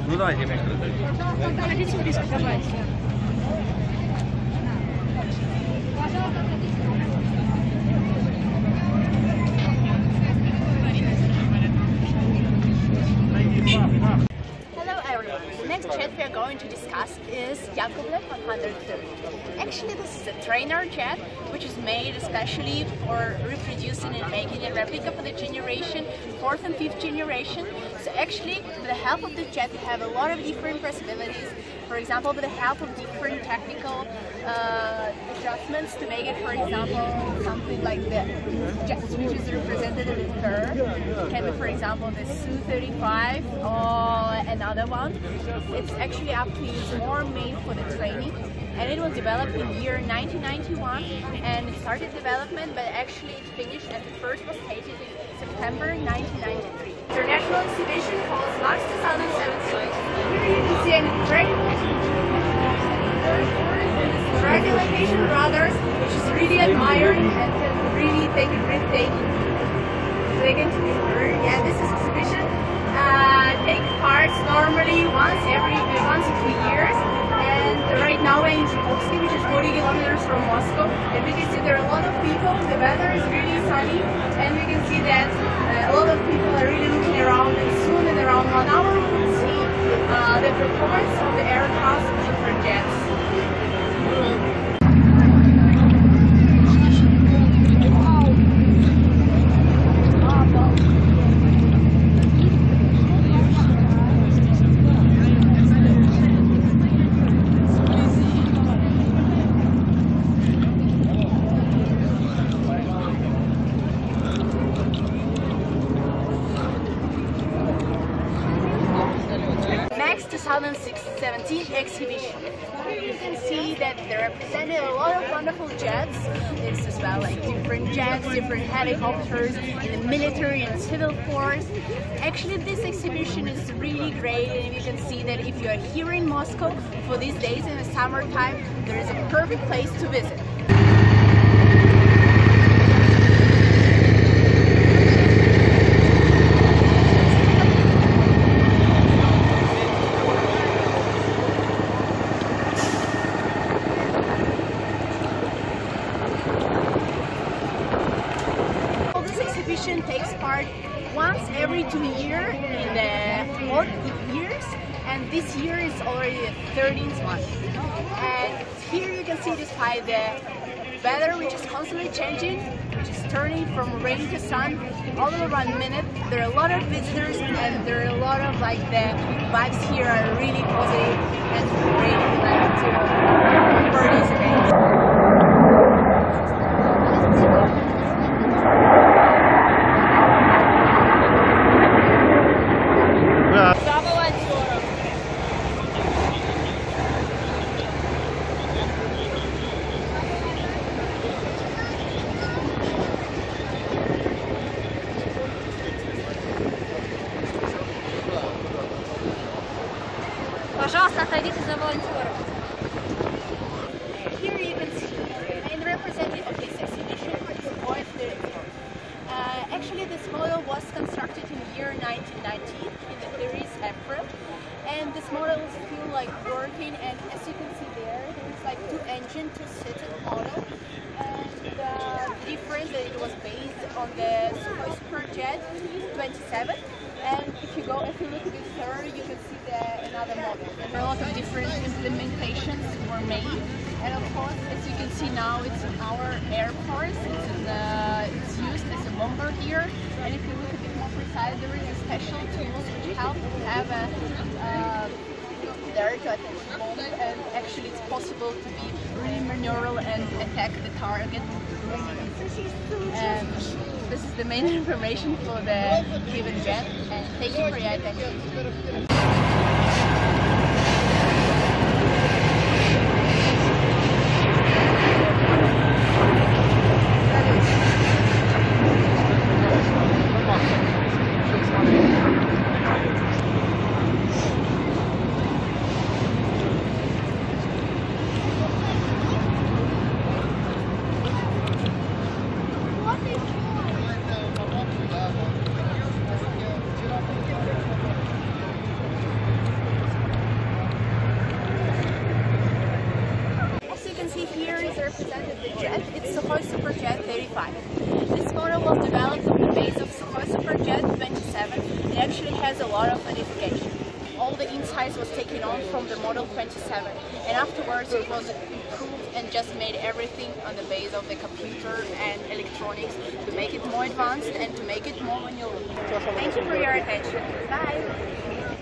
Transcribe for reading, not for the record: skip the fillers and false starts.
Ну давайте, Хотите близко добавить? Hello everyone, the next jet we are going to discuss is Yakovlev 130. Actually this is a trainer jet which is made especially for reproducing and making a replica for the generation 4th and 5th generation. So actually with the help of the jet we have a lot of different possibilities. For example, with the help of different technical adjustments to make it, for example, something like the jet which is represented in the third. It can be, for example, the Su-35 or another one. It's actually up to you. It's more made for the training, and it was developed in the year 1991, and it started development, but actually it finished and the first was stated in September 1993. International exhibition called Max 2017. Here you can see an Regulation Brothers, which is really admiring and can really take a breathtaking tour. Yeah, this is exhibition. Take parts normally once in 2 years, and right now we're in Chukovsky, which is 40 kilometers from Moscow, and we can see there are a lot of people. The weather is really sunny, and we can see that a lot of people are really looking around, and soon in around 1 hour we will see the performance of the aircraft of different jets. Max 2017 exhibition. Here you can see that they represented a lot of wonderful jets. It's as well like different jets, different helicopters in the military and civil force. Actually this exhibition is really great, and you can see that if you are here in Moscow for these days in the summertime, there is a perfect place to visit. Takes part once every 2 years in the odd years, and this year is already the 13th one. And here you can see despite the weather which is constantly changing, which is turning from rain to sun all over 1 minute, there are a lot of visitors, and there are a lot of like the vibes here are really positive and great for these events. Пожалуйста, отойдите за волонтеров. Here you can see in representative of this exhibition the Boy 34. Actually this model was constructed in the year 1919 in the 30th April, and this model is still like working, and as you can see there is like 2-engine, 2-seated model, and the difference that it was based on the Sukhoi Superjet 27. And if you look a bit further, you can see another model. And there are a lot of different implementations were made. And of course, as you can see now, it's in our Air Force. It's used as a bombardier. And if you look a bit more precise, there is a special tools which help to have there to attack the bomb. And actually, it's possible to be really maneuverable and attack the target. And this is the main information for the given jet, and thank you for your attention. all the insights was taken on from the Model 27, and afterwards it was improved and just made everything on the base of the computer and electronics to make it more advanced and to make it more maneuverable. Thank you for your attention. Bye!